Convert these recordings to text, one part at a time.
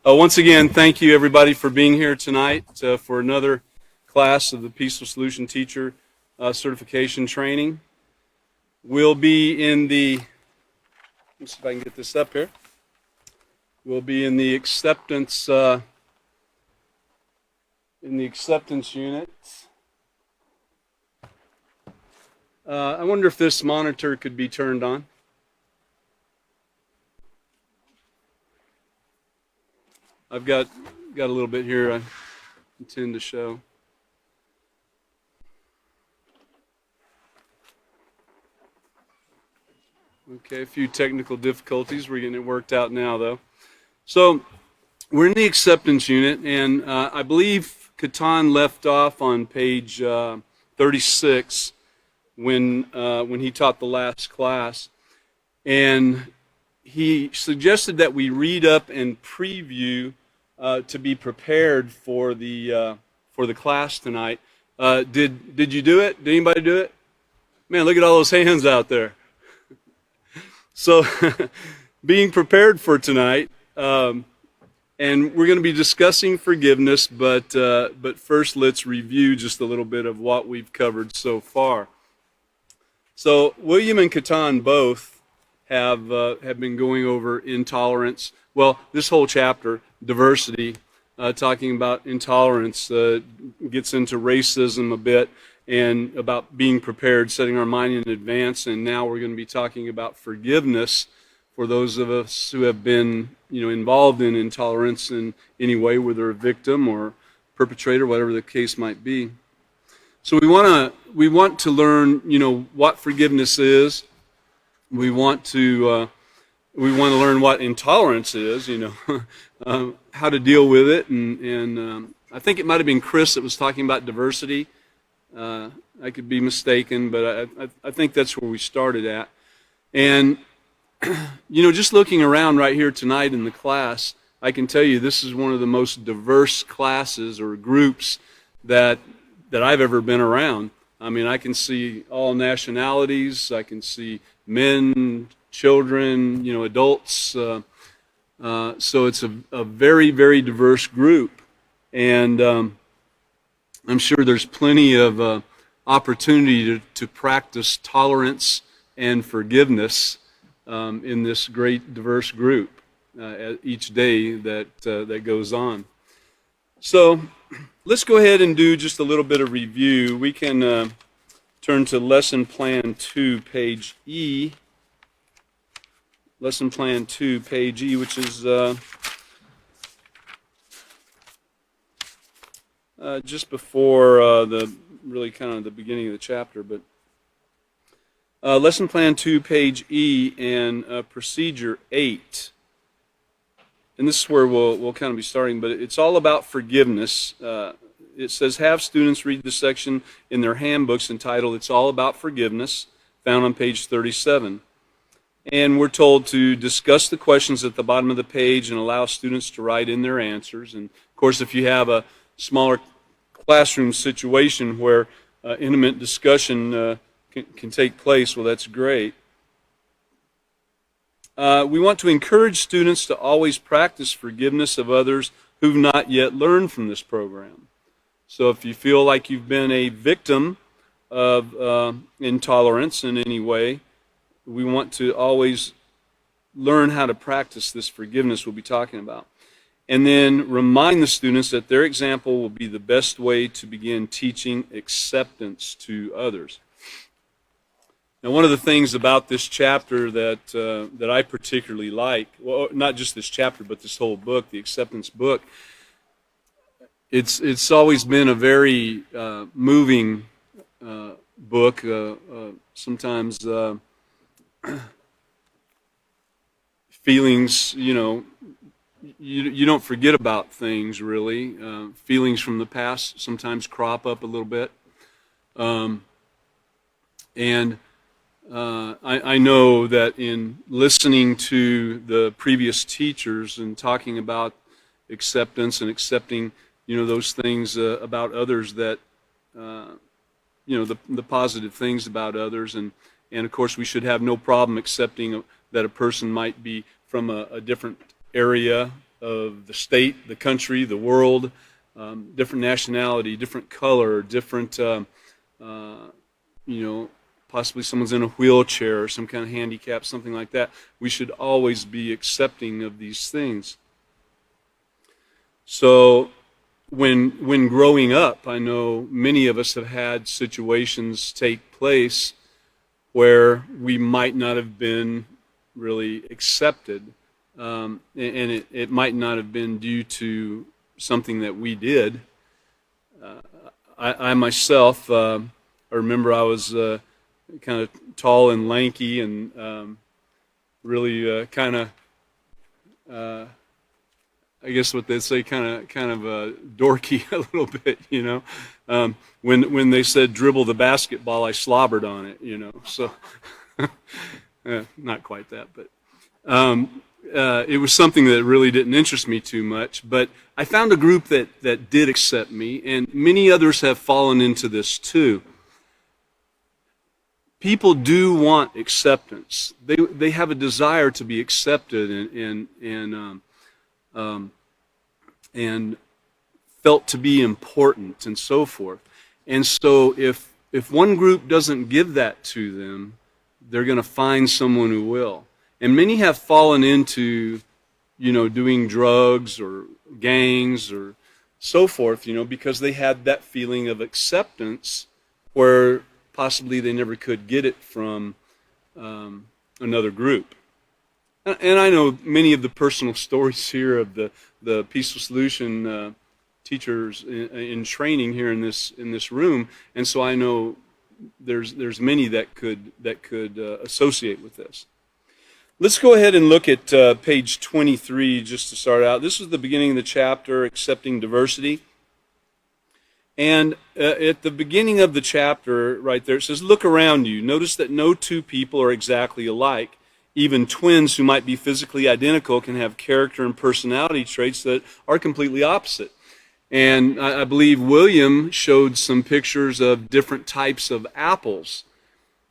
Once again, thank you everybody for being here tonight for another class of the Peaceful Solution Teacher Certification Training. We'll be in the, let's see if I can get this up here. We'll be in the acceptance unit. I wonder if this monitor could be turned on. I've got a little bit here I intend to show. Okay, a few technical difficulties. We're getting it worked out now, though. So we're in the acceptance unit, and I believe Certificaton left off on page 36 when he taught the last class, and he suggested that we read up and preview to be prepared for the class tonight. Did you do it? Did anybody do it? Man, look at all those hands out there. So, being prepared for tonight, and we're going to be discussing forgiveness, but first let's review just a little bit of what we've covered so far. So, William and Certificaton both have been going over intolerance. Well, this whole chapter, diversity, talking about intolerance, gets into racism a bit, and about being prepared, setting our mind in advance. And now we're going to be talking about forgiveness for those of us who have been, involved in intolerance in any way, whether a victim or perpetrator, whatever the case might be. So we want to learn, what forgiveness is. We want to learn what intolerance is, how to deal with it, and I think it might have been Chris that was talking about diversity. I could be mistaken, but I think that's where we started at. And just looking around right here tonight in the class, I can tell you this is one of the most diverse classes or groups that I've ever been around. I mean, I can see all nationalities. I can see men, children, adults. So it's a very, very diverse group. And I'm sure there's plenty of opportunity to practice tolerance and forgiveness in this great, diverse group each day that goes on. So let's go ahead and do just a little bit of review. We can turn to Lesson Plan 2, page E. Lesson Plan 2, page E, which is just before really kind of the beginning of the chapter. But Lesson Plan 2, page E, and Procedure 8. And this is where we'll kind of be starting, but it's all about forgiveness. It says, have students read the section in their handbooks entitled It's All About Forgiveness, found on page 37. And we're told to discuss the questions at the bottom of the page and allow students to write in their answers. And, of course, if you have a smaller classroom situation where intimate discussion can take place, well, that's great. We want to encourage students to always practice forgiveness of others who've not yet learned from this program. So if you feel like you've been a victim of intolerance in any way, we want to always learn how to practice this forgiveness we'll be talking about. And then remind the students that their example will be the best way to begin teaching acceptance to others. Now, one of the things about this chapter that I particularly like, well, not just this chapter, but this whole book, the acceptance book, it's always been a very moving book. Sometimes feelings, you don't forget about things really. Feelings from the past sometimes crop up a little bit, and I know that in listening to the previous teachers and talking about acceptance and accepting, those things about others that, the positive things about others, and of course we should have no problem accepting that a person might be from a different area of the state, the country, the world, different nationality, different color, different, possibly someone's in a wheelchair or some kind of handicap, something like that. We should always be accepting of these things. So when growing up, I know many of us have had situations take place where we might not have been really accepted, and it might not have been due to something that we did. I myself, I remember I was kind of tall and lanky and really kind of, I guess what they'd say, kind of dorky a little bit, When they said dribble the basketball, I slobbered on it, So not quite that, but it was something that really didn't interest me too much. But I found a group that did accept me, and many others have fallen into this too. People do want acceptance. They have a desire to be accepted and felt to be important and so forth. And so if one group doesn't give that to them, they're going to find someone who will. And many have fallen into, doing drugs or gangs or so forth, because they had that feeling of acceptance where possibly they never could get it from another group. And I know many of the personal stories here of the Peaceful Solution teachers in training here in this room, and so I know there's many that could associate with this. Let's go ahead and look at page 23 just to start out. This is the beginning of the chapter, Accepting Diversity. And at the beginning of the chapter, right there, it says, look around you. Notice that no two people are exactly alike. Even twins who might be physically identical can have character and personality traits that are completely opposite. And I believe William showed some pictures of different types of apples.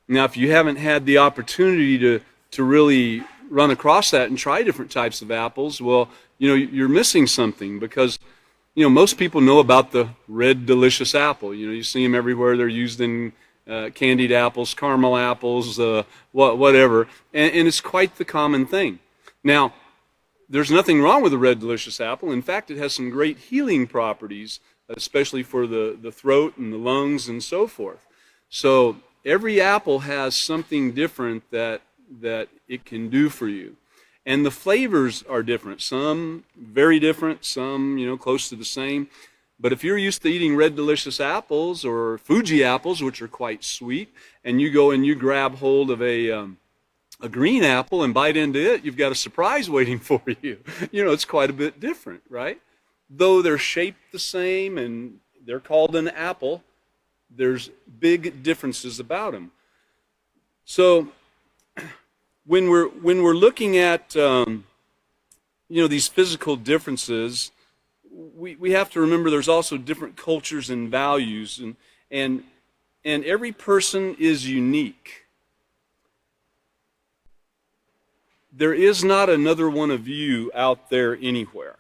Now, if you haven't had the opportunity to really run across that and try different types of apples, well, you're missing something, because most people know about the red delicious apple. You see them everywhere. They're used in candied apples, caramel apples, whatever, and it's quite the common thing. Now, there's nothing wrong with the red delicious apple. In fact, it has some great healing properties, especially for the throat and the lungs and so forth. So every apple has something different that it can do for you. And the flavors are different. Some very different, some close to the same. But if you're used to eating red delicious apples or Fuji apples, which are quite sweet, and you go and you grab hold of a green apple and bite into it, you've got a surprise waiting for you. It's quite a bit different, right? Though they're shaped the same and they're called an apple, there's big differences about them. So when we're looking at these physical differences, we have to remember there's also different cultures and values, and every person is unique. There is not another one of you out there anywhere.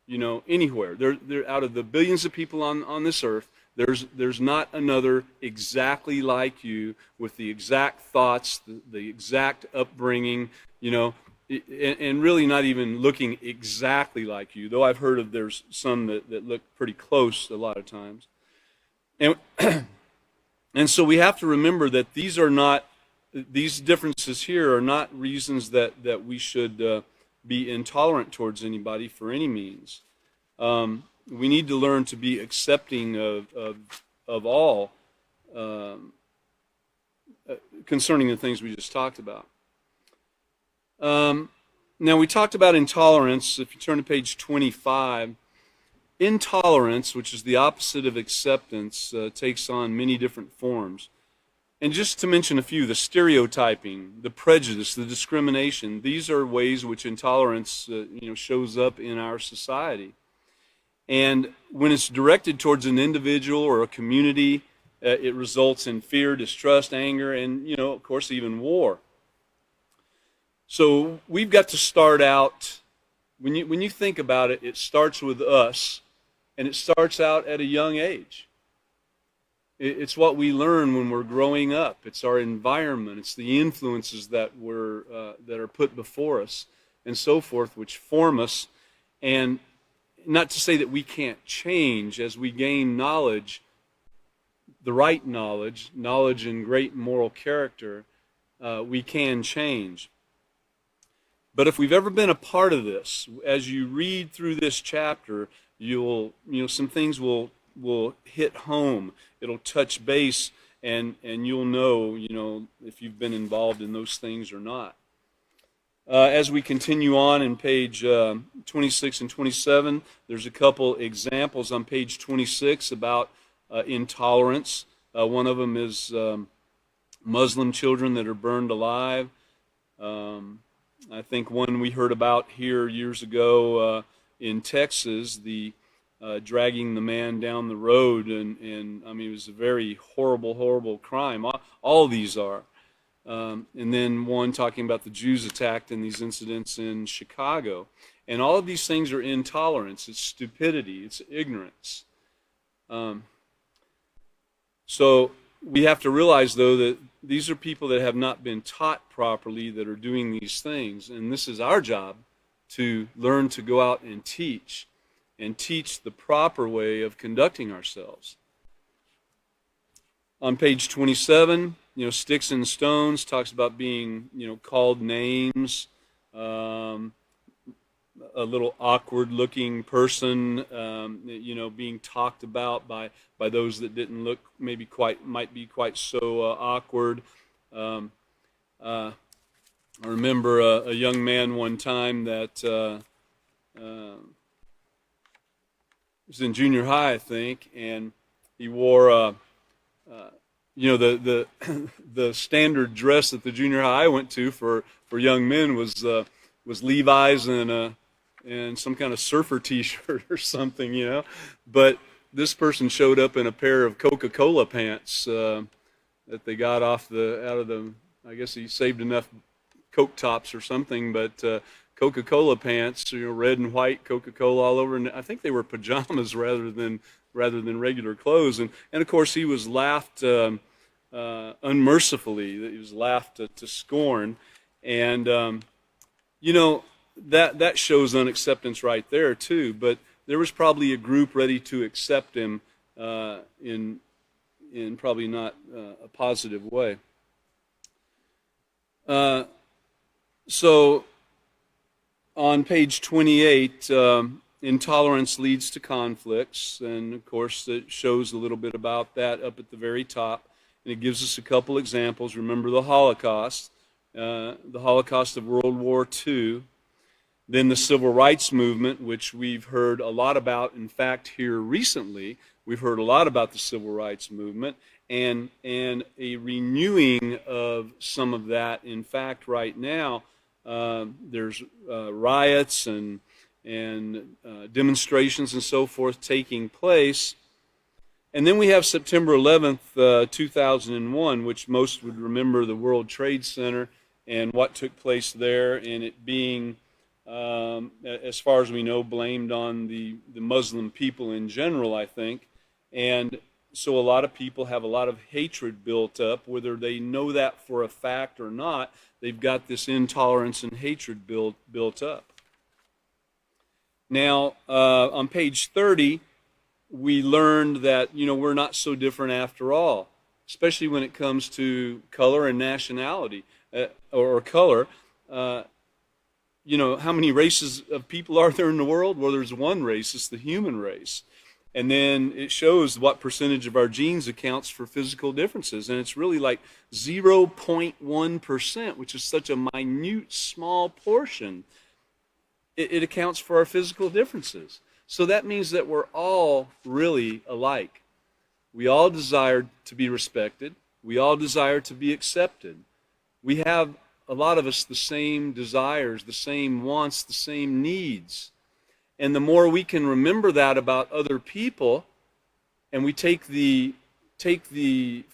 Anywhere. There out of the billions of people on this earth, there's not another exactly like you with the exact thoughts, the exact upbringing, and really not even looking exactly like you, though I've heard of there's some that look pretty close a lot of times. And so we have to remember that these differences here are not reasons that we should be intolerant towards anybody for any means. We need to learn to be accepting of all concerning the things we just talked about. Now, we talked about intolerance. If you turn to page 25, intolerance, which is the opposite of acceptance, takes on many different forms. And just to mention a few, the stereotyping, the prejudice, the discrimination, these are ways which intolerance shows up in our society. And when it's directed towards an individual or a community, it results in fear, distrust, anger, and, of course, even war. So we've got to start out when you think about it, it starts with us, and it starts out at a young age. It's what we learn when we're growing up. It's our environment. It's the influences that that are put before us, and so forth, which form us. And not to say that we can't change as we gain knowledge, the right knowledge, knowledge and great moral character. We can change. But if we've ever been a part of this, as you read through this chapter, some things will hit home. It'll touch base, and you'll know, if you've been involved in those things or not. As we continue on in page 26 and 27, there's a couple examples on page 26 about intolerance. One of them is Muslim children that are burned alive. I think one we heard about here years ago in Texas, the dragging the man down the road, and I mean, it was a very horrible, horrible crime. All these are. And then one talking about the Jews attacked in these incidents in Chicago. And all of these things are intolerance. It's stupidity. It's ignorance. So we have to realize, though, that these are people that have not been taught properly that are doing these things. And this is our job, to learn to go out and teach the proper way of conducting ourselves. On page 27, Sticks and Stones talks about being, called names, a little awkward-looking person, being talked about by those that didn't look might be quite so awkward. I remember a young man one time that was in junior high, I think, and he wore the standard dress that the junior high I went to for young men was Levi's and some kind of surfer T-shirt or something, But this person showed up in a pair of Coca-Cola pants that they got I guess he saved enough Coke tops or something, but Coca-Cola pants, red and white Coca-Cola all over, and I think they were pajamas rather than regular clothes, and of course he was laughed unmercifully. He was laughed to scorn, and that shows unacceptance right there too. But there was probably a group ready to accept him in probably not a positive way. So on page 28, intolerance leads to conflicts, and of course it shows a little bit about that up at the very top, and it gives us a couple examples. Remember the Holocaust of World War II, then the Civil Rights Movement, which we've heard a lot about. In fact, here recently, we've heard a lot about the Civil Rights Movement, and a renewing of some of that. In fact, right now, there's riots and demonstrations and so forth taking place. And then we have September 11th, 2001, which most would remember the World Trade Center and what took place there, and it being, as far as we know, blamed on the Muslim people in general, I think. And so a lot of people have a lot of hatred built up, whether they know that for a fact or not. They've got this intolerance and hatred built up. Now, on page 30, we learned that, we're not so different after all, especially when it comes to color and nationality, or color. How many races of people are there in the world? Well, there's one race. It's the human race. And then it shows what percentage of our genes accounts for physical differences. And it's really like 0.1%, which is such a minute, small portion. It accounts for our physical differences. So that means that we're all really alike. We all desire to be respected. We all desire to be accepted. We have, a lot of us, the same desires, the same wants, the same needs. And the more we can remember that about other people, and we take the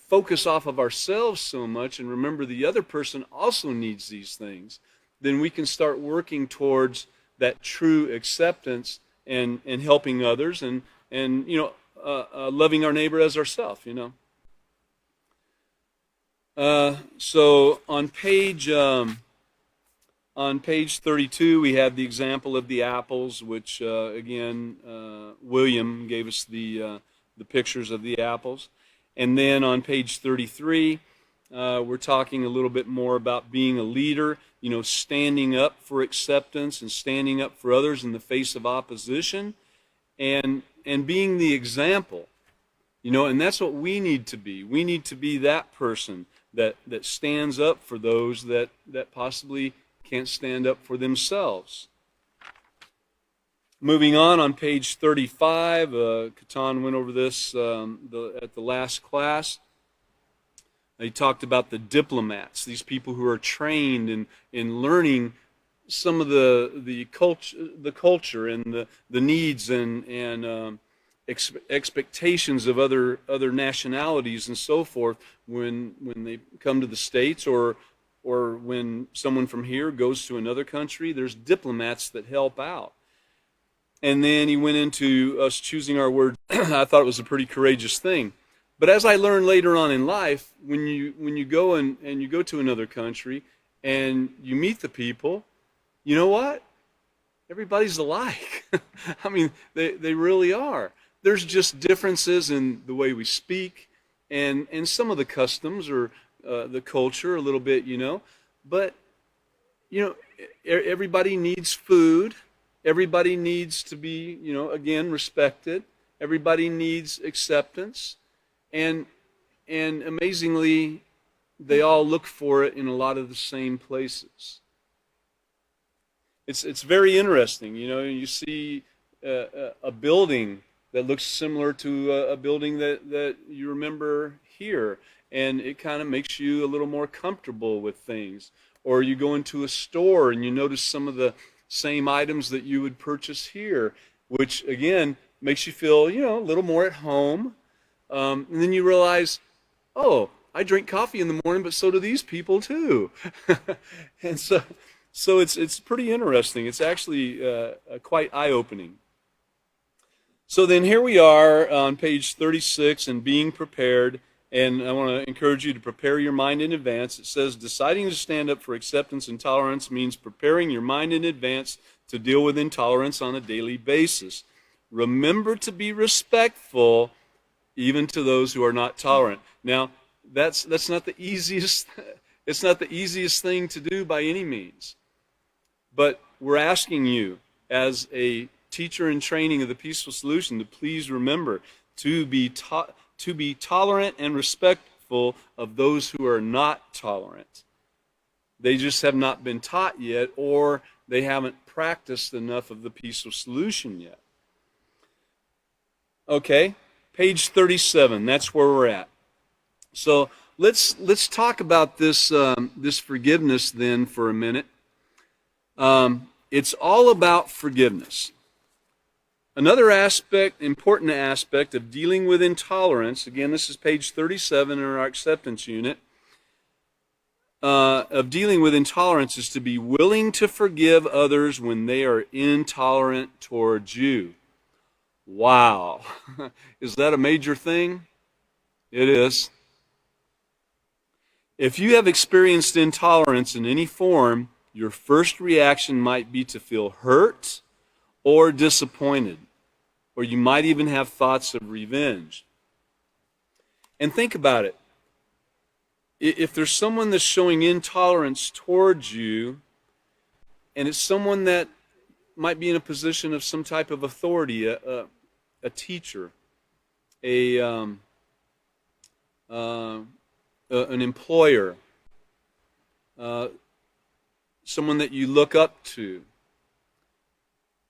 focus off of ourselves so much and remember the other person also needs these things, then we can start working towards that true acceptance and helping others and loving our neighbor as ourselves, So on page 32, we have the example of the apples, which again William gave us the pictures of the apples, and then on page 33, we're talking a little bit more about being a leader, standing up for acceptance and standing up for others in the face of opposition, and being the example. And that's what we need to be. We need to be that person that stands up for those that possibly can't stand up for themselves. Moving on page 35, Catan went over this at the last class. He talked about the diplomats, these people who are trained in learning some of the culture and the needs and expectations of other nationalities and so forth when they come to the States or when someone from here goes to another country. There's diplomats that help out. And then he went into us choosing our words. I thought it was a pretty courageous thing. But as I learned later on in life, when you go and you go to another country and you meet the people, you know what? Everybody's alike. I mean, they really are. There's just differences in the way we speak and some of the customs or the culture a little bit, But, everybody needs food. Everybody needs to be, again, respected. Everybody needs acceptance. And amazingly, they all look for it in a lot of the same places. It's very interesting, you see a building that looks similar to a building that you remember here, and it kind of makes you a little more comfortable with things. Or you go into a store and you notice some of the same items that you would purchase here, which again makes you feel, a little more at home. And then you realize, oh, I drink coffee in the morning, but so do these people too. And so it's pretty interesting. It's actually quite eye-opening. So then here we are on page 36 and being prepared. And I want to encourage you to prepare your mind in advance. It says, deciding to stand up for acceptance and tolerance means preparing your mind in advance to deal with intolerance on a daily basis. Remember to be respectful even to those who are not tolerant. Now, that's not the easiest. It's not the easiest thing to do by any means. But we're asking you, as a teacher in training of the Peaceful Solution, to please remember to be tolerant and respectful of those who are not tolerant. They just have not been taught yet, or they haven't practiced enough of the Peaceful Solution yet. Okay, page 37. That's where we're at. So let's talk about this this forgiveness then for a minute. It's all about forgiveness. Another aspect, important aspect of dealing with intolerance, again, this is page 37 in our acceptance unit, of dealing with intolerance is to be willing to forgive others when they are intolerant towards you. Wow. Is that a major thing? It is. If you have experienced intolerance in any form, your first reaction might be to feel hurt or disappointed, or you might even have thoughts of revenge. And think about it. If there's someone that's showing intolerance towards you, and it's someone that might be in a position of some type of authority, a teacher, an employer, someone that you look up to.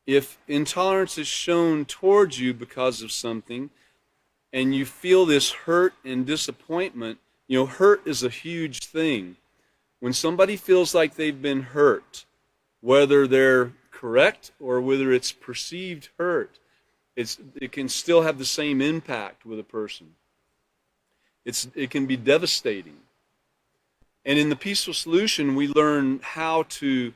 If intolerance is shown towards you because of something, and you feel this hurt and disappointment, hurt is a huge thing. When somebody feels like they've been hurt, whether they're correct or whether it's perceived hurt, it can still have the same impact with a person. It can be devastating. And in the Peaceful Solution, we learn how to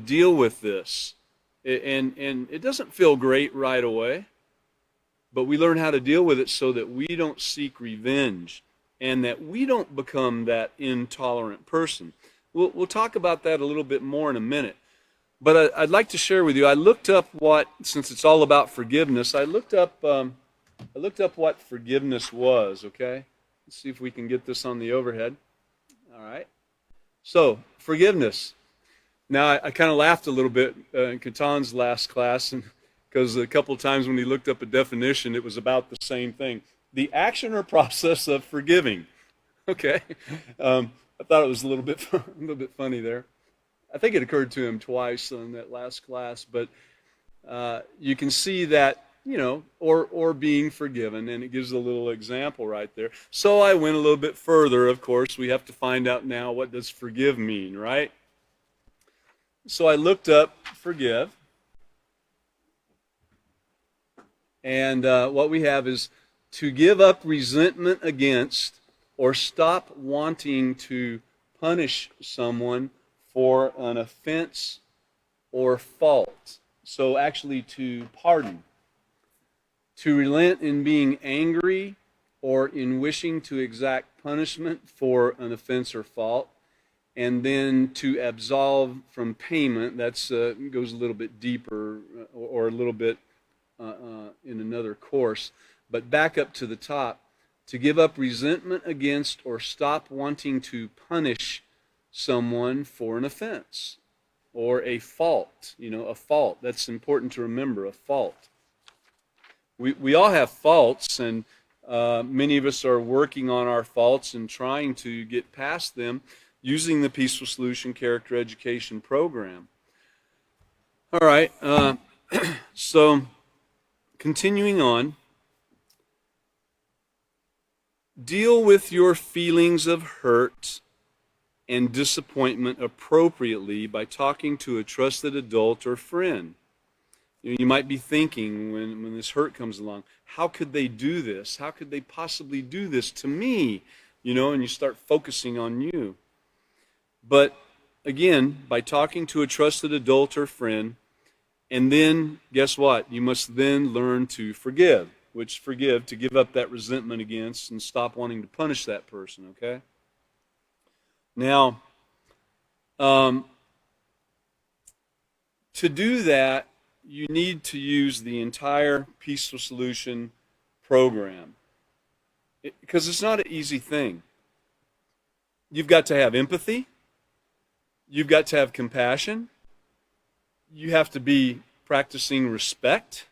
deal with this And it doesn't feel great right away, but we learn how to deal with it so that we don't seek revenge and that we don't become that intolerant person. We'll talk about that a little bit more in a minute. But I'd like to share with you, I looked up since it's all about forgiveness, I looked up what forgiveness was, okay? Let's see if we can get this on the overhead. All right. So, forgiveness. Now, I kind of laughed a little bit in Caton's last class, because a couple of times when he looked up a definition, it was about the same thing. The action or process of forgiving. Okay. I thought it was a little bit funny there. I think it occurred to him twice in that last class, but you can see that, or being forgiven, and it gives a little example right there. So I went a little bit further. Of course, we have to find out now, what does forgive mean, right? So I looked up forgive, and what we have is to give up resentment against or stop wanting to punish someone for an offense or fault. So actually to pardon. To relent in being angry or in wishing to exact punishment for an offense or fault. And then to absolve from payment. That's goes a little bit deeper or a little bit in another course. But back up to the top. To give up resentment against or stop wanting to punish someone for an offense or a fault. A fault. That's important to remember, a fault. We all have faults, and many of us are working on our faults and trying to get past them using the Peaceful Solution Character Education Program. All right, so continuing on. Deal with your feelings of hurt and disappointment appropriately by talking to a trusted adult or friend. You might be thinking when this hurt comes along, how could they do this? How could they possibly do this to me? And you start focusing on you. But again, by talking to a trusted adult or friend, and then guess what? You must then learn to forgive. To give up that resentment against and stop wanting to punish that person, okay? Now, to do that, you need to use the entire Peaceful Solution program. Because it's not an easy thing. You've got to have empathy. You've got to have compassion. You have to be practicing respect.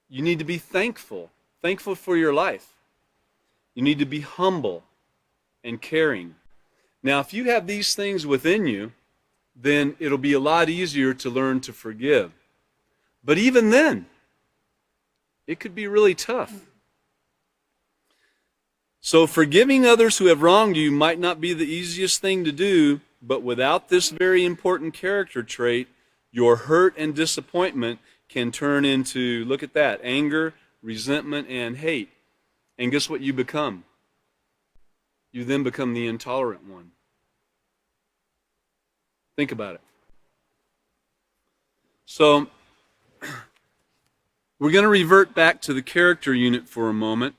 You need to be thankful for your life. You need to be humble and caring. Now, if you have these things within you, then it'll be a lot easier to learn to forgive. But even then, it could be really tough. So forgiving others who have wronged you might not be the easiest thing to do, but without this very important character trait, your hurt and disappointment can turn into, look at that, anger, resentment, and hate. And guess what you become? You then become the intolerant one. Think about it. So, we're going to revert back to the character unit for a moment,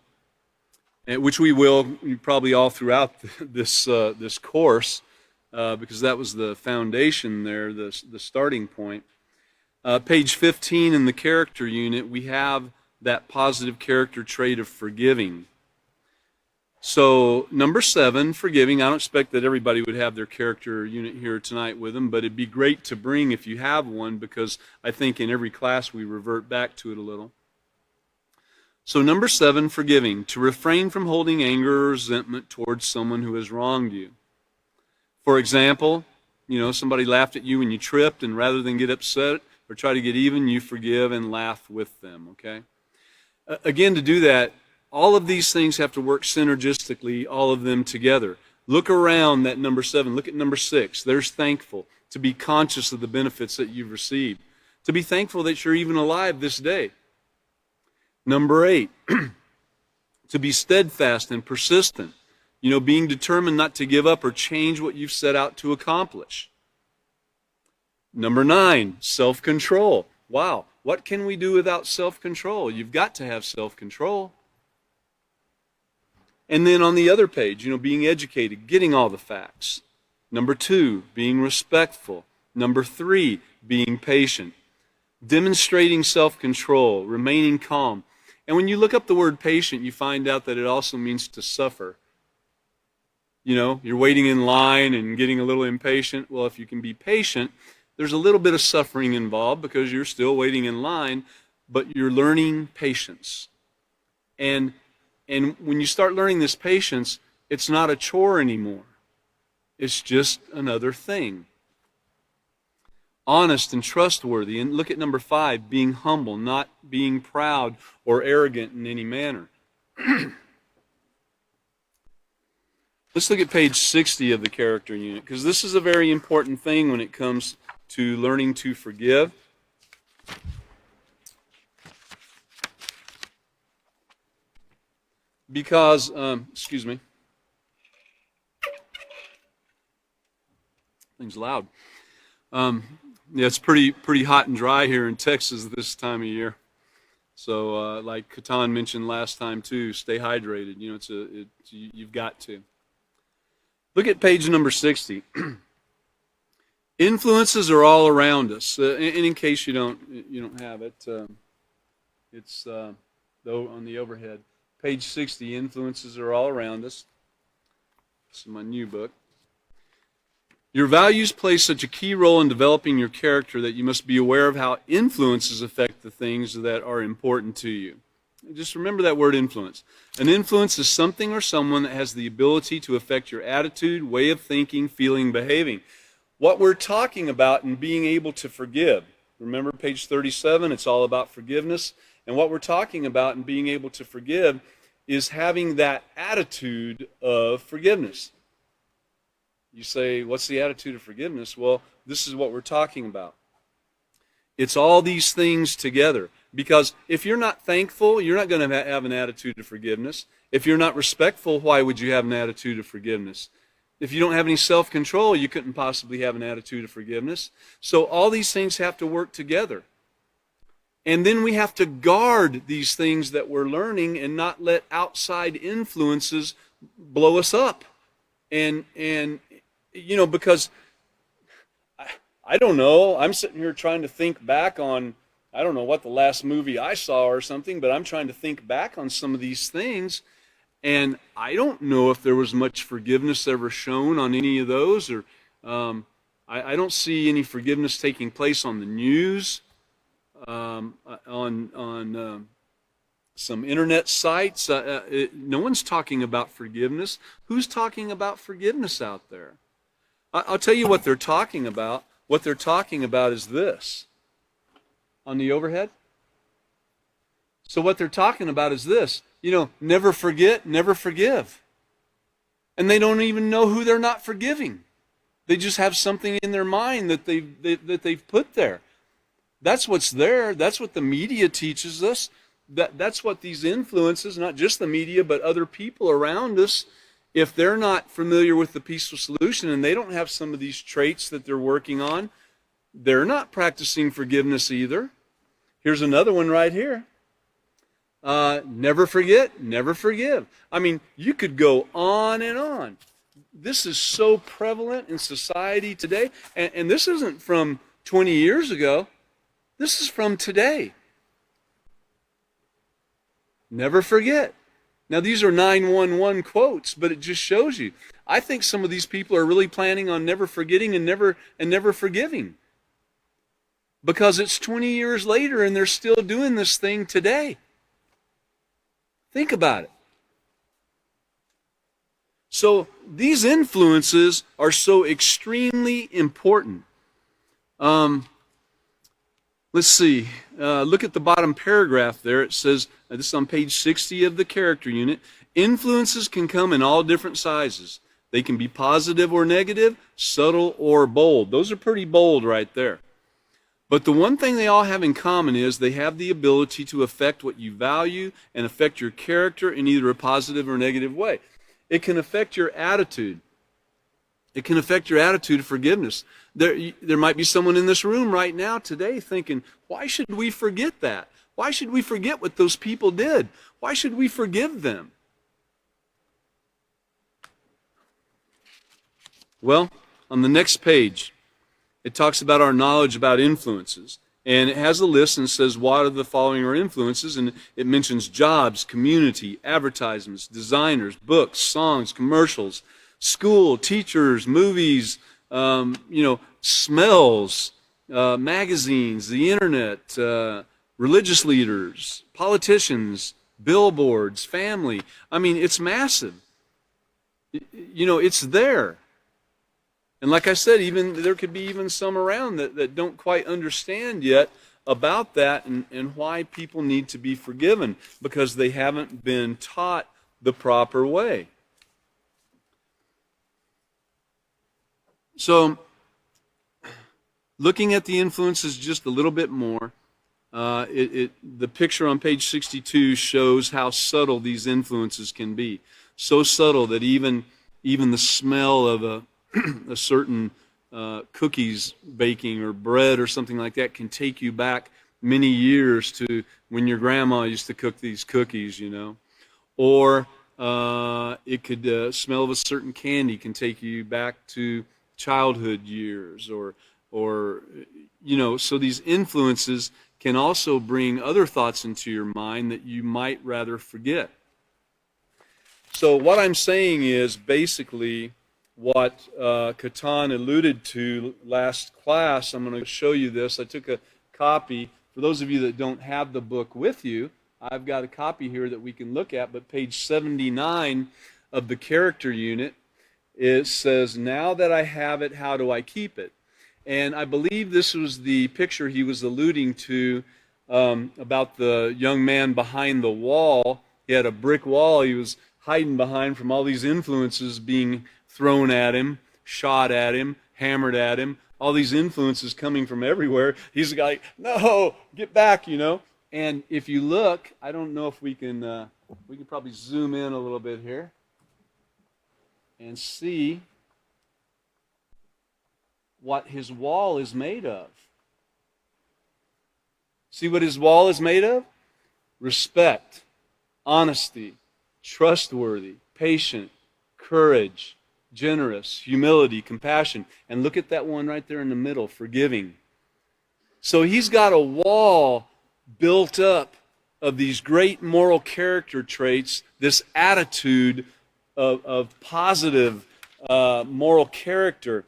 which we will probably all throughout this course, because that was the foundation there, the starting point. Page 15 in the character unit, we have that positive character trait of forgiving. So, number 7, forgiving. I don't expect that everybody would have their character unit here tonight with them, but it'd be great to bring if you have one, because I think in every class we revert back to it a little. So, number 7, forgiving. To refrain from holding anger or resentment towards someone who has wronged you. For example, somebody laughed at you when you tripped, and rather than get upset or try to get even, you forgive and laugh with them, okay? Again, to do that, all of these things have to work synergistically, all of them together. Look around that number 7. Look at number 6. There's thankful. To be conscious of the benefits that you've received. To be thankful that you're even alive this day. Number 8. To be steadfast and persistent. Being determined not to give up or change what you've set out to accomplish. Number 9, self-control. Wow, what can we do without self-control? You've got to have self-control. And then on the other page, being educated, getting all the facts. Number 2, being respectful. Number 3, being patient. Demonstrating self-control, remaining calm. And when you look up the word patient, you find out that it also means to suffer. You're waiting in line and getting a little impatient. Well, if you can be patient, there's a little bit of suffering involved because you're still waiting in line, but you're learning patience. And when you start learning this patience, it's not a chore anymore. It's just another thing. Honest and trustworthy. And look at number 5, being humble, not being proud or arrogant in any manner. Let's look at page 60 of the character unit, because this is a very important thing when it comes to learning to forgive. Because, excuse me, thing's loud. Yeah, it's pretty hot and dry here in Texas this time of year. So, like Catan mentioned last time too, stay hydrated. You've got to. Look at page number 60. Influences are all around us. And in case you don't have it, it's though on the overhead. Page 60. Influences are all around us. This is my new book. Your values play such a key role in developing your character that you must be aware of how influences affect the things that are important to you. Just remember that word influence. An influence is something or someone that has the ability to affect your attitude, way of thinking, feeling, behaving. What we're talking about in being able to forgive. Remember page 37, it's all about forgiveness. And what we're talking about in being able to forgive is having that attitude of forgiveness. You say, what's the attitude of forgiveness? Well, this is what we're talking about. It's all these things together. Because if you're not thankful, you're not going to have an attitude of forgiveness. If you're not respectful, why would you have an attitude of forgiveness? If you don't have any self-control, you couldn't possibly have an attitude of forgiveness. So all these things have to work together. And then we have to guard these things that we're learning and not let outside influences blow us up. And because I don't know, I'm sitting here trying to think back on, I don't know what the last movie I saw or something, but I'm trying to think back on some of these things, and I don't know if there was much forgiveness ever shown on any of those, or I don't see any forgiveness taking place on the news, on some internet sites. No one's talking about forgiveness. Who's talking about forgiveness out there? I'll tell you what they're talking about. What they're talking about is this. On the overhead? So what they're talking about is this. Never forget, never forgive. And they don't even know who they're not forgiving. They just have something in their mind that they've put there. That's what's there. That's what the media teaches us. That's what these influences, not just the media, but other people around us, if they're not familiar with the peaceful solution and they don't have some of these traits that they're working on, they're not practicing forgiveness either. Here's another one right here. Never forget, never forgive. I mean, you could go on and on. This is so prevalent in society today. And this isn't from 20 years ago. This is from today. Never forget. Now, these are 911 quotes, but it just shows you. I think some of these people are really planning on never forgetting and never forgiving. Because it's 20 years later and they're still doing this thing today. Think about it. So these influences are so extremely important. Let's see. Look at the bottom paragraph there. It says, this is on page 60 of the character unit, influences can come in all different sizes. They can be positive or negative, subtle or bold. Those are pretty bold right there. But the one thing they all have in common is they have the ability to affect what you value and affect your character in either a positive or negative way. It can affect your attitude. It can affect your attitude of forgiveness. There might be someone in this room right now today thinking, why should we forget that? Why should we forget what those people did? Why should we forgive them? Well, on the next page, it talks about our knowledge about influences. And it has a list and says, what are the following are influences? And it mentions jobs, community, advertisements, designers, books, songs, commercials, school, teachers, movies, smells, magazines, the internet, religious leaders, politicians, billboards, family. I mean, it's massive. It's there. And like I said, even there could be even some around that don't quite understand yet about that and why people need to be forgiven, because they haven't been taught the proper way. So, looking at the influences just a little bit more, the picture on page 62 shows how subtle these influences can be. So subtle that even the smell of a certain cookies baking or bread or something like that can take you back many years to when your grandma used to cook these cookies, Or it could smell of a certain candy can take you back to childhood years, or so these influences can also bring other thoughts into your mind that you might rather forget. So what I'm saying is basically what Certificaton alluded to last class. I'm going to show you this. I took a copy. For those of you that don't have the book with you, I've got a copy here that we can look at, but page 79 of the character unit, it says, now that I have it, how do I keep it? And I believe this was the picture he was alluding to about the young man behind the wall. He had a brick wall he was hiding behind from all these influences being thrown at him, shot at him, hammered at him, all these influences coming from everywhere. He's like, no, get back, And if you look, I don't know if we can probably zoom in a little bit here and see what his wall is made of. See what his wall is made of? Respect, honesty, trustworthy, patient, courage, generous, humility, compassion. And look at that one right there in the middle, forgiving. So he's got a wall built up of these great moral character traits, this attitude of positive moral character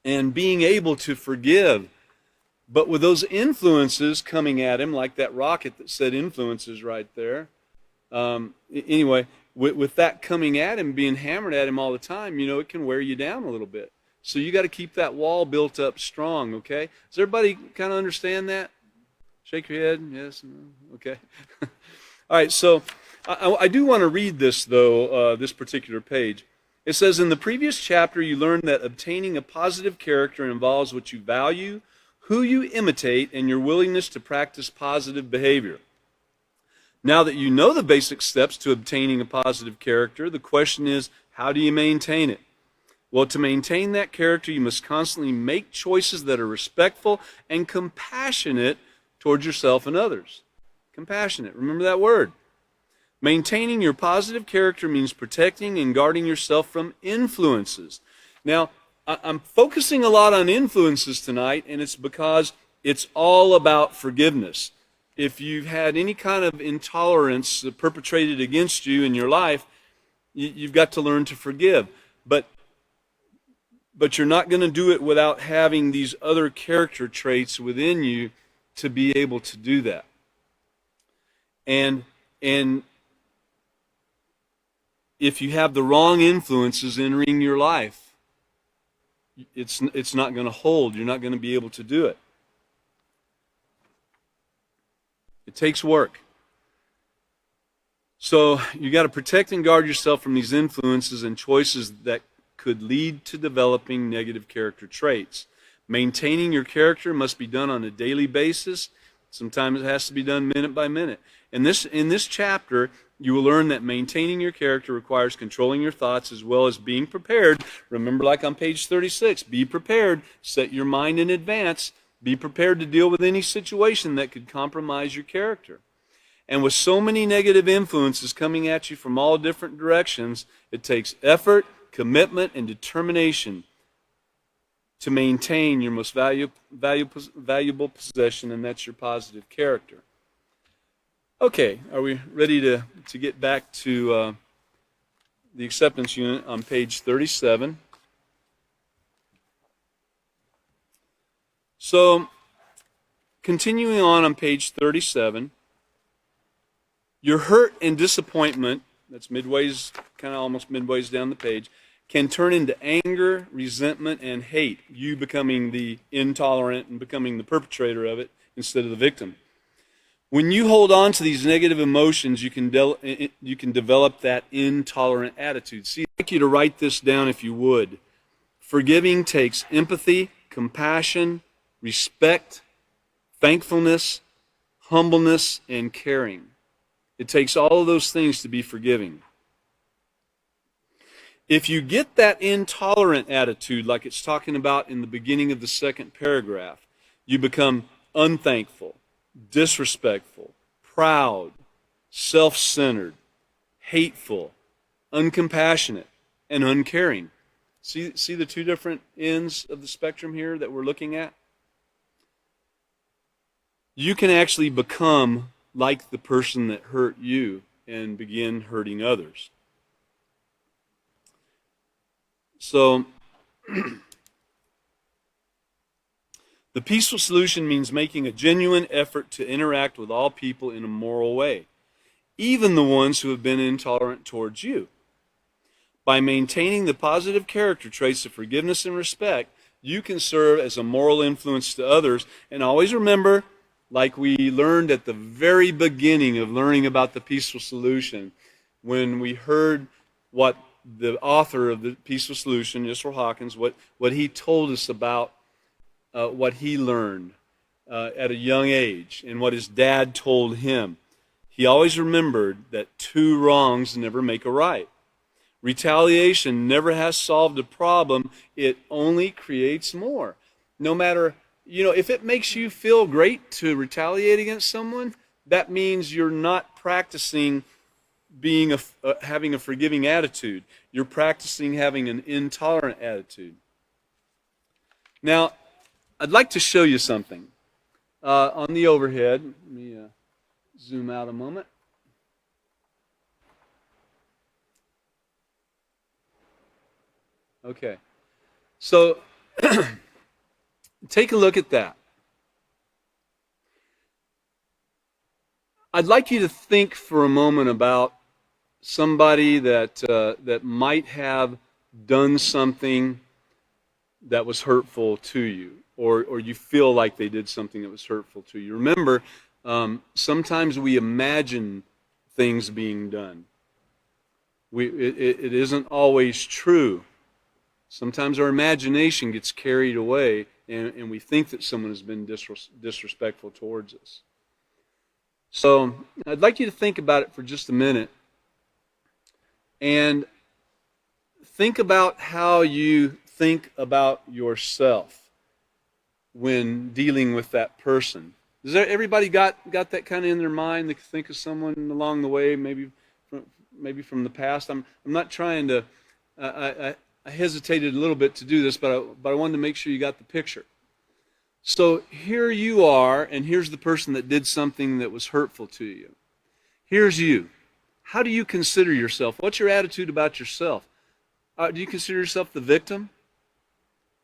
and being able to forgive. But with those influences coming at him, like that rocket that said influences right there, anyway, with that coming at him, being hammered at him all the time, it can wear you down a little bit. So you got to keep that wall built up strong, okay? Does everybody kind of understand that? Shake your head, yes, no, okay. All right, so I do want to read this, though, this particular page. It says, in the previous chapter, you learned that obtaining a positive character involves what you value, who you imitate, and your willingness to practice positive behavior. Now that you know the basic steps to obtaining a positive character, the question is, how do you maintain it? Well, to maintain that character, you must constantly make choices that are respectful and compassionate towards yourself and others. Compassionate, remember that word. Maintaining your positive character means protecting and guarding yourself from influences. Now, I'm focusing a lot on influences tonight, and it's because it's all about forgiveness. If you've had any kind of intolerance perpetrated against you in your life, you've got to learn to forgive. But you're not going to do it without having these other character traits within you to be able to do that. And if you have the wrong influences entering your life, it's not going to hold. You're not going to be able to do it. It takes work. So you got to protect and guard yourself from these influences and choices that could lead to developing negative character traits. Maintaining your character must be done on a daily basis. Sometimes it has to be done minute by minute. And in this chapter, You will learn that maintaining your character requires controlling your thoughts as well as being prepared. Remember, like on page 36, be prepared. Set your mind in advance. Be prepared to deal with any situation that could compromise your character. And with so many negative influences coming at you from all different directions, it takes effort, commitment, and determination to maintain your most valuable possession, and that's your positive character. Okay, are we ready to get back to the acceptance unit on page 37? So, continuing on page 37, your hurt and disappointment, that's midways, kind of almost midways down the page, can turn into anger, resentment, and hate, you becoming the intolerant and becoming the perpetrator of it instead of the victim. When you hold on to these negative emotions, you can develop that intolerant attitude. See, I'd like you to write this down if you would. Forgiving takes empathy, compassion, respect, thankfulness, humbleness, and caring. It takes all of those things to be forgiving. If you get that intolerant attitude, like it's talking about in the beginning of the second paragraph, you become unthankful, disrespectful, proud, self-centered, hateful, uncompassionate, and uncaring. See the two different ends of the spectrum here that we're looking at? You can actually become like the person that hurt you and begin hurting others. So, the peaceful solution means making a genuine effort to interact with all people in a moral way, even the ones who have been intolerant towards you. By maintaining the positive character traits of forgiveness and respect, you can serve as a moral influence to others. And always remember, like we learned at the very beginning of learning about the peaceful solution, when we heard what the author of the peaceful solution, Israel Hawkins, what he told us about what he learned at a young age and what his dad told him. He always remembered that two wrongs never make a right. Retaliation never has solved a problem. It only creates more. No matter, if it makes you feel great to retaliate against someone, that means you're not practicing having a forgiving attitude. You're practicing having an intolerant attitude. Now, I'd like to show you something. On the overhead, let me zoom out a moment. Okay, so take a look at that. I'd like you to think for a moment about somebody that might have done something that was hurtful to you, or you feel like they did something that was hurtful to you. Remember, sometimes we imagine things being done. It isn't always true. Sometimes our imagination gets carried away, and we think that someone has been disrespectful towards us. So I'd like you to think about it for just a minute, and think about how you think about yourself when dealing with that person. Does everybody got that kind of in their mind? They think of someone along the way, maybe from the past. I'm not trying to. I hesitated a little bit to do this, but I wanted to make sure you got the picture. So here you are, and here's the person that did something that was hurtful to you. Here's you. How do you consider yourself? What's your attitude about yourself? Do you consider yourself the victim?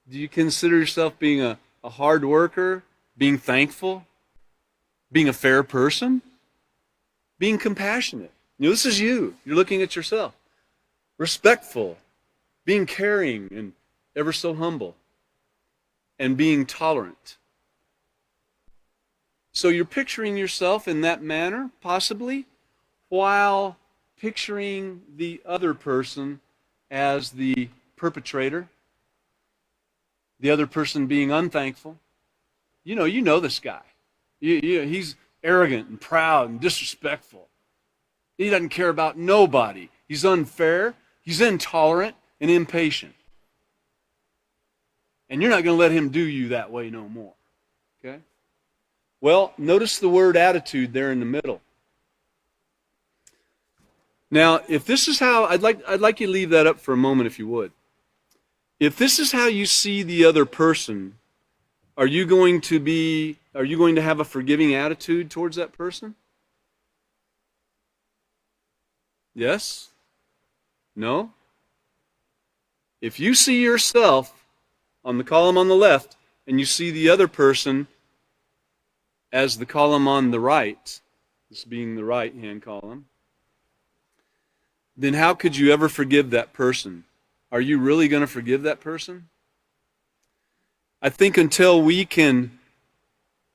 Do you consider yourself being a hard worker, being thankful, being a fair person, being compassionate? This is you. You're looking at yourself. Respectful, being caring and ever so humble, and being tolerant. So you're picturing yourself in that manner, possibly, while picturing the other person as the perpetrator, the other person being unthankful. You know this guy. He's arrogant and proud and disrespectful. He doesn't care about nobody. He's unfair, he's intolerant, and impatient. And you're not going to let him do you that way no more. Okay? Well, notice the word attitude there in the middle. Now, if this is how, I'd like you to leave that up for a moment if you would. If this is how you see the other person, are you going to have a forgiving attitude towards that person? Yes? No? If you see yourself on the column on the left and you see the other person as the column on the right, this being the right-hand column, then how could you ever forgive that person? Are you really going to forgive that person? I think until we can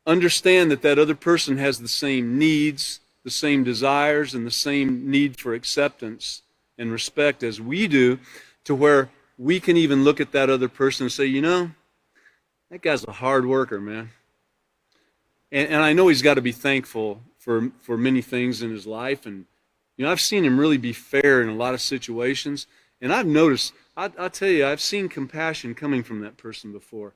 understand that that other person has the same needs, the same desires, and the same need for acceptance and respect as we do, to where we can even look at that other person and say, you know, that guy's a hard worker, man. And I know he's got to be thankful for many things in his life. And, you know, I've seen him really be fair in a lot of situations. And I've noticed, I'll tell you, I've seen compassion coming from that person before.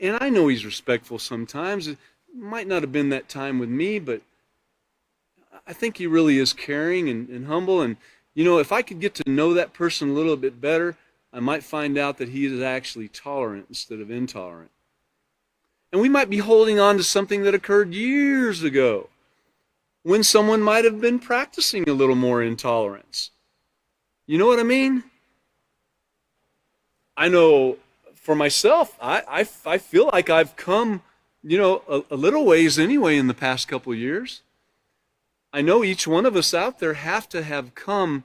And I know he's respectful sometimes. It might not have been that time with me, but I think he really is caring and humble. And, you know, if I could get to know that person a little bit better, I might find out that he is actually tolerant instead of intolerant. And we might be holding on to something that occurred years ago when someone might have been practicing a little more intolerance. You know what I mean? I know for myself, I feel like I've come, you know, a little ways anyway in the past couple of years. I know each one of us out there have to have come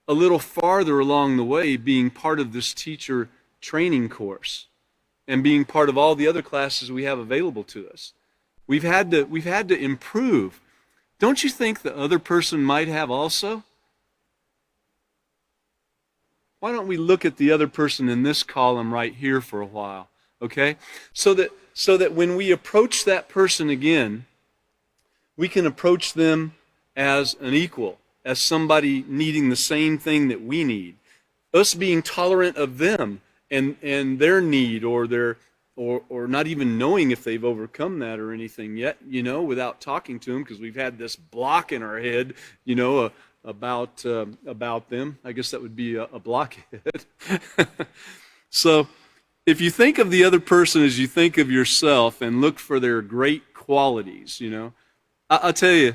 a little farther along the way being part of this teacher training course and being part of all the other classes we have available to us. We've had to improve. Don't you think the other person might have also? Why don't we look at the other person in this column right here for a while, okay? So that when we approach that person again, we can approach them as an equal, as somebody needing the same thing that we need. Us being tolerant of them and their need or not even knowing if they've overcome that or anything yet, you know, without talking to them, because we've had this block in our head, you know, about them. I guess that would be a blockhead. So if you think of the other person as you think of yourself and look for their great qualities, you know, I'll tell you,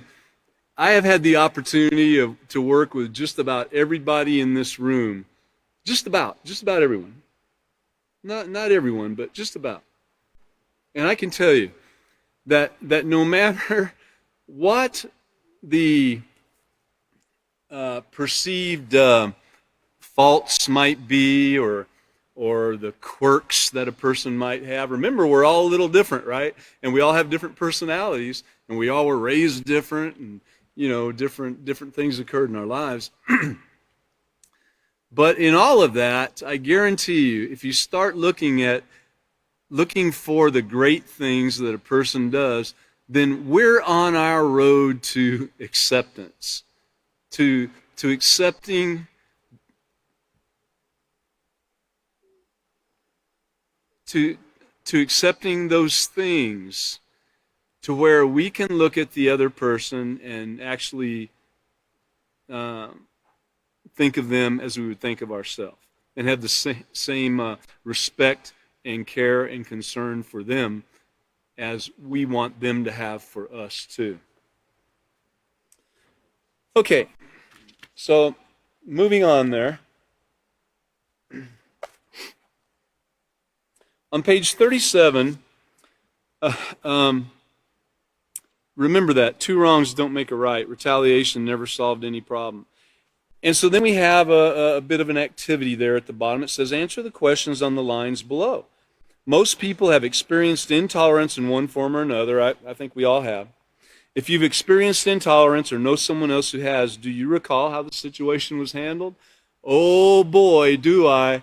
I have had the opportunity to work with just about everybody in this room. Just about everyone. Not everyone, but just about. And I can tell you that no matter what the perceived faults might be or the quirks that a person might have. Remember, we're all a little different, right? And we all have different personalities, and we all were raised different, and you know, different things occurred in our lives. But in all of that, I guarantee you, if you start looking for the great things that a person does, then we're on our road to acceptance, to accepting to accepting those things, to where we can look at the other person and actually think of them as we would think of ourselves, and have the same respect and care and concern for them as we want them to have for us too. Okay, so moving on there. On page 37, remember that. 2 wrongs don't make a right. Retaliation never solved any problem. And so then we have a bit of an activity there at the bottom. It says, answer the questions on the lines below. Most people have experienced intolerance in one form or another. I think we all have. If you've experienced intolerance or know someone else who has, do you recall how the situation was handled? Oh boy, do I.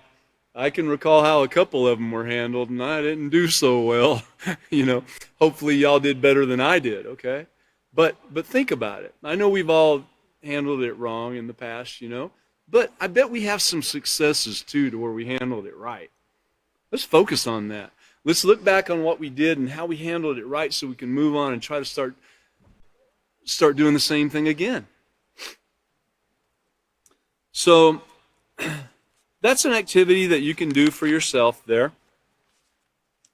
I can recall how a couple of them were handled, and I didn't do so well. You know, hopefully y'all did better than I did, okay? But think about it. I know we've all handled it wrong in the past, but I bet we have some successes too to where we handled it right. Let's focus on that. Let's look back on what we did and how we handled it right so we can move on and try to start doing the same thing again. So that's an activity that you can do for yourself there. I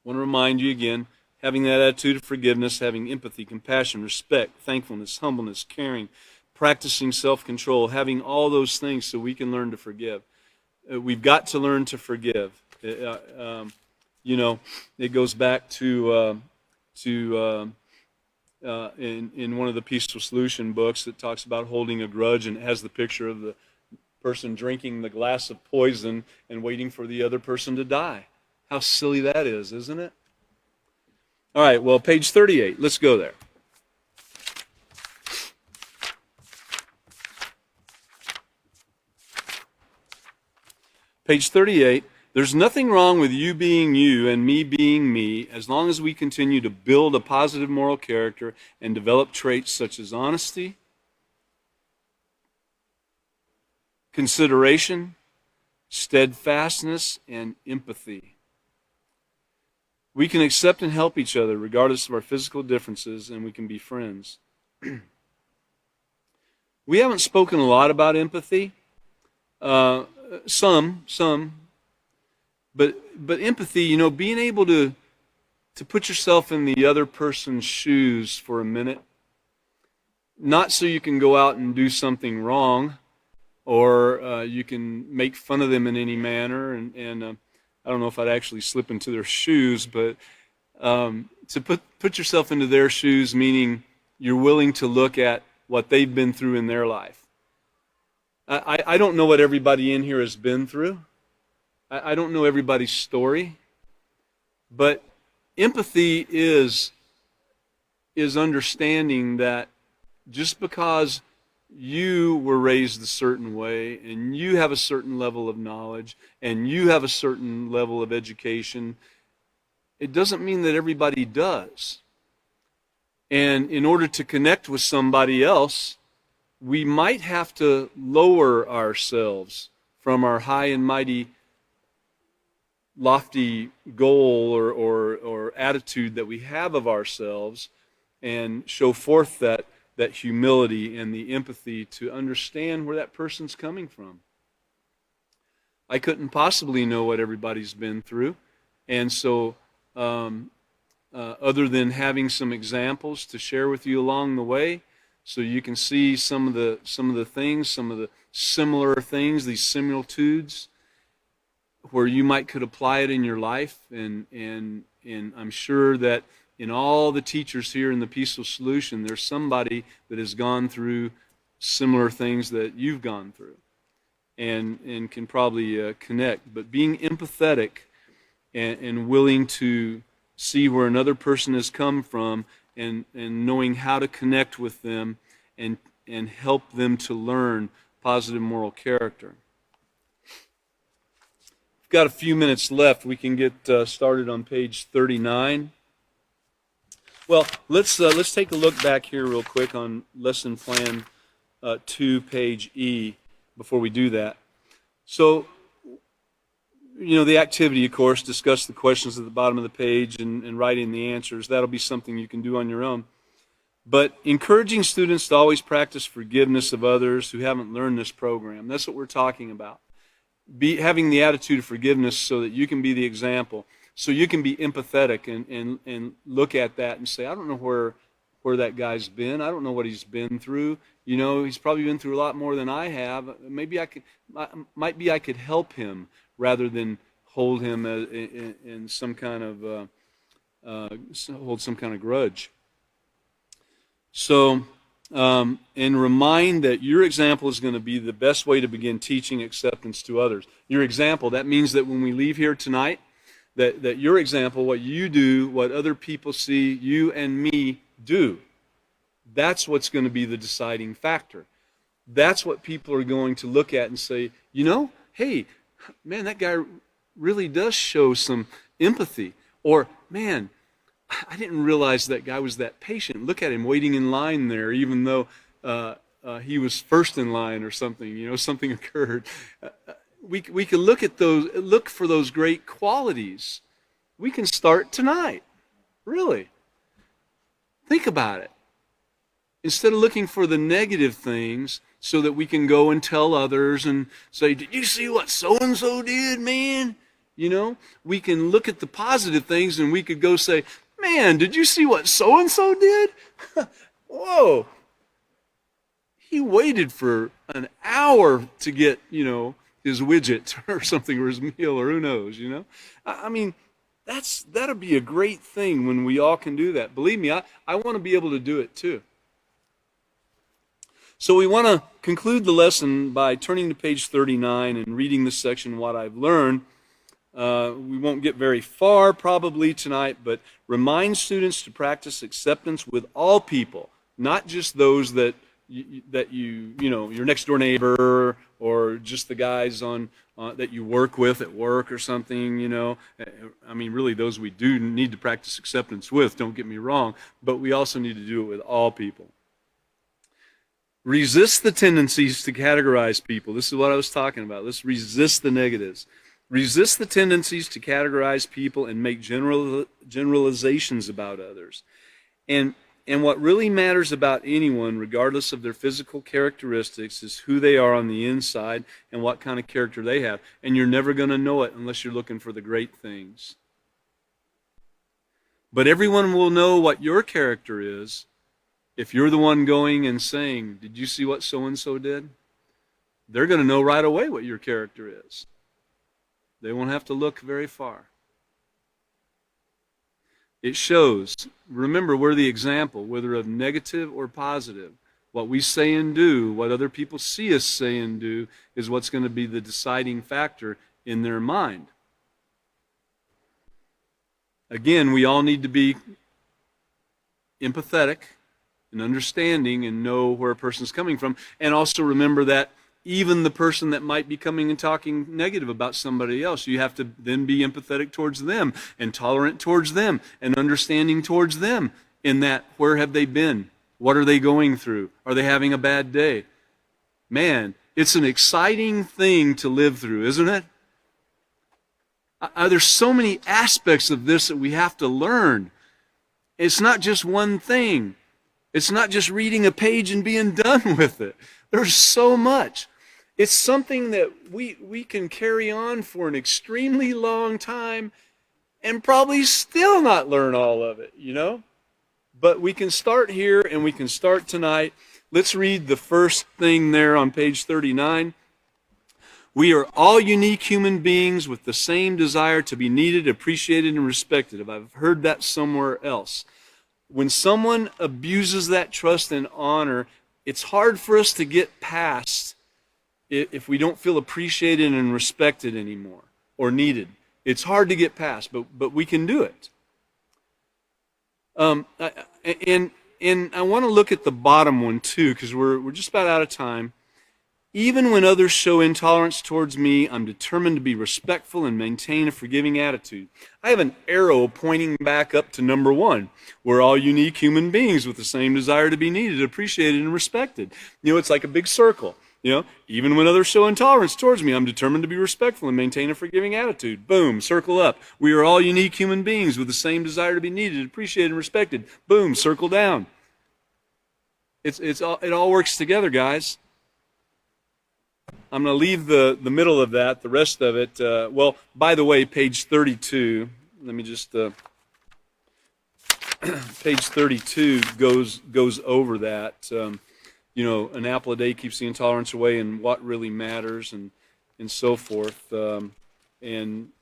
want to remind you again, having that attitude of forgiveness, having empathy, compassion, respect, thankfulness, humbleness, caring, practicing self-control, having all those things so we can learn to forgive. We've got to learn to forgive. It goes back to in one of the Peaceful Solution books that talks about holding a grudge, and it has the picture of the person drinking the glass of poison and waiting for the other person to die. How silly that is, isn't it? All right, well, page 38. Let's go there. Page 38. There's nothing wrong with you being you and me being me as long as we continue to build a positive moral character and develop traits such as honesty, consideration, steadfastness, and empathy. We can accept and help each other regardless of our physical differences, and we can be friends. We haven't spoken a lot about empathy. Some, but empathy, being able to put yourself in the other person's shoes for a minute, not so you can go out and do something wrong, or you can make fun of them in any manner, and I don't know if I'd actually slip into their shoes, but to put yourself into their shoes, meaning you're willing to look at what they've been through in their life. I don't know what everybody in here has been through. I don't know everybody's story, but empathy is understanding that just because you were raised a certain way and you have a certain level of knowledge and you have a certain level of education, it doesn't mean that everybody does. And in order to connect with somebody else, we might have to lower ourselves from our high and mighty, lofty goal or attitude that we have of ourselves and show forth that humility and the empathy to understand where that person's coming from. I couldn't possibly know what everybody's been through, and so other than having some examples to share with you along the way, so you can see some of the things, some of the similar things, these similitudes, where you could apply it in your life, and I'm sure that in all the teachers here in the Peaceful Solution, there's somebody that has gone through similar things that you've gone through, and can probably connect. But being empathetic and willing to see where another person has come from, and knowing how to connect with them and help them to learn positive moral character. We've got a few minutes left. We can get started on page 39. Well, let's take a look back here real quick on lesson plan 2, page E, before we do that. So, the activity, of course, discuss the questions at the bottom of the page and write in the answers. That'll be something you can do on your own. But encouraging students to always practice forgiveness of others who haven't learned this program. That's what we're talking about. Having the attitude of forgiveness so that you can be the example, so you can be empathetic and look at that and say, I don't know where that guy's been. I don't know what he's been through. He's probably been through a lot more than I have. Maybe I could help him rather than hold him in some kind of hold some kind of grudge. So, and remind that your example is going to be the best way to begin teaching acceptance to others. Your example, that means that when we leave here tonight, that your example, what you do, what other people see you and me do, that's what's going to be the deciding factor. That's what people are going to look at and say, hey, man, that guy really does show some empathy. Or, man, I didn't realize that guy was that patient. Look at him waiting in line there, even though he was first in line or something. Something occurred. We can look for those great qualities. We can start tonight. Really. Think about it. Instead of looking for the negative things so that we can go and tell others and say, did you see what so-and-so did, man? We can look at the positive things and we could go say, man, did you see what so-and-so did? Whoa. He waited for an hour to get, his widget or something, or his meal, or who knows, I mean, that'll be a great thing when we all can do that. Believe me, I want to be able to do it too. So we want to conclude the lesson by turning to page 39 and reading this section, What I've Learned. We won't get very far probably tonight, but remind students to practice acceptance with all people, not just those that your next door neighbor, or just the guys that you work with at work or something, I mean, really those we do need to practice acceptance with, don't get me wrong, but we also need to do it with all people. Resist the tendencies to categorize people. This is what I was talking about. Let's resist the negatives. Resist the tendencies to categorize people and make generalizations about others. And what really matters about anyone, regardless of their physical characteristics, is who they are on the inside and what kind of character they have. And you're never going to know it unless you're looking for the great things. But everyone will know what your character is if you're the one going and saying, did you see what so-and-so did? They're going to know right away what your character is. They won't have to look very far. It shows. Remember, we're the example, whether of negative or positive. What we say and do, what other people see us say and do, is what's going to be the deciding factor in their mind. Again, we all need to be empathetic and understanding and know where a person's coming from. And also remember that even the person that might be coming and talking negative about somebody else, you have to then be empathetic towards them and tolerant towards them and understanding towards them in that, where have they been? What are they going through? Are they having a bad day? Man, it's an exciting thing to live through, isn't it? There's so many aspects of this that we have to learn. It's not just one thing. It's not just reading a page and being done with it. There's so much. It's something that we can carry on for an extremely long time and probably still not learn all of it, But we can start here and we can start tonight. Let's read the first thing there on page 39. We are all unique human beings with the same desire to be needed, appreciated, and respected. I've heard that somewhere else. When someone abuses that trust and honor, it's hard for us to get past if we don't feel appreciated and respected anymore or needed. It's hard to get past, but we can do it. And I want to look at the bottom one too, because we're just about out of time. Even when others show intolerance towards me, I'm determined to be respectful and maintain a forgiving attitude. I have an arrow pointing back up to number 1. We're all unique human beings with the same desire to be needed, appreciated, and respected. It's like a big circle. Even when others show intolerance towards me, I'm determined to be respectful and maintain a forgiving attitude. Boom, circle up. We are all unique human beings with the same desire to be needed, appreciated, and respected. Boom, circle down. It all works together, guys. I'm going to leave the middle of that, the rest of it. Well, by the way, page 32, let me just, page 32 goes over that. An apple a day keeps the intolerance away, and what really matters, and so forth. And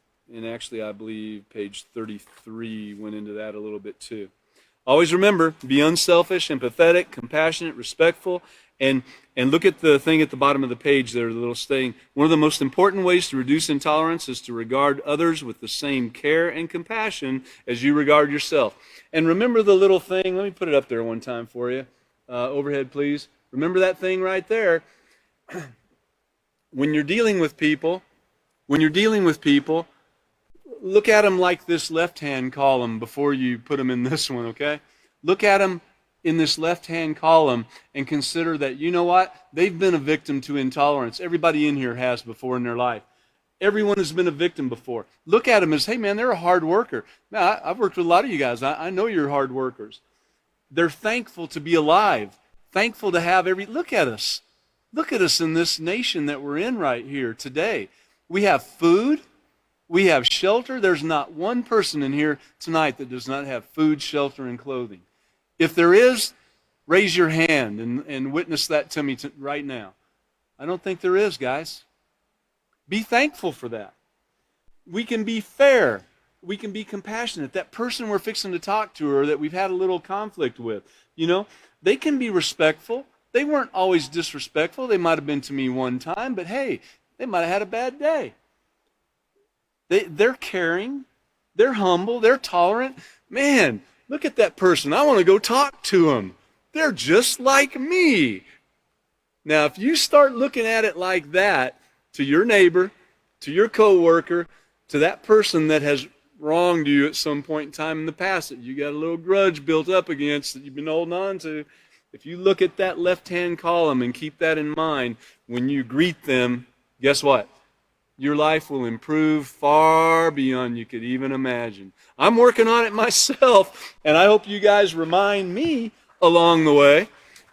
actually, I believe page 33 went into that a little bit too. Always remember, be unselfish, empathetic, compassionate, respectful, and look at the thing at the bottom of the page there, the little saying. One of the most important ways to reduce intolerance is to regard others with the same care and compassion as you regard yourself. And remember the little thing, let me put it up there one time for you. Overhead, please. Remember that thing right there. When you're dealing with people, look at them like this left-hand column before you put them in this one, okay? Look at them in this left-hand column and consider that, you know what? They've been a victim to intolerance. Everybody in here has before in their life. Everyone has been a victim before. Look at them as, hey, man, they're a hard worker. Man, I've worked with a lot of you guys. I know you're hard workers. They're thankful to be alive, thankful to have look at us. Look at us in this nation that we're in right here today. We have food. We have shelter. There's not one person in here tonight that does not have food, shelter, and clothing. If there is, raise your hand and witness that to me right now. I don't think there is, guys. Be thankful for that. We can be fair. We can be compassionate. That person we're fixing to talk to or that we've had a little conflict with, they can be respectful. They weren't always disrespectful. They might have been to me one time, but hey, they might have had a bad day. They're caring. They're humble. They're tolerant. Man, look at that person. I want to go talk to them. They're just like me. Now, if you start looking at it like that to your neighbor, to your coworker, to that person that has wronged you at some point in time in the past that you got a little grudge built up against that you've been holding on to, if you look at that left-hand column and keep that in mind when you greet them, guess what? Your life will improve far beyond you could even imagine. I'm working on it myself, and I hope you guys remind me along the way.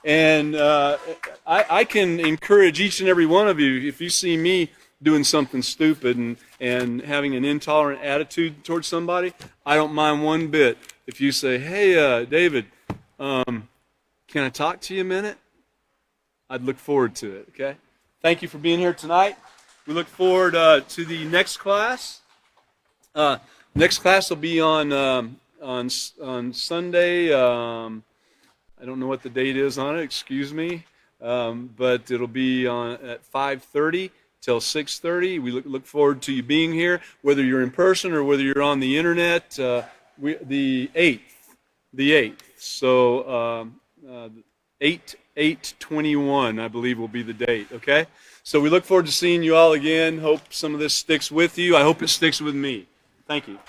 And I can encourage each and every one of you, if you see me doing something stupid and having an intolerant attitude towards somebody, I don't mind one bit if you say, hey, David, can I talk to you a minute? I'd look forward to it, okay? Thank you for being here tonight. We look forward to the next class. Next class will be on Sunday. I don't know what the date is on it, excuse me. But it'll be at 5:30 till 6:30. We look forward to you being here, whether you're in person or whether you're on the internet. The 8th. So 8/8/21, I believe, will be the date, okay? So we look forward to seeing you all again. Hope some of this sticks with you. I hope it sticks with me. Thank you.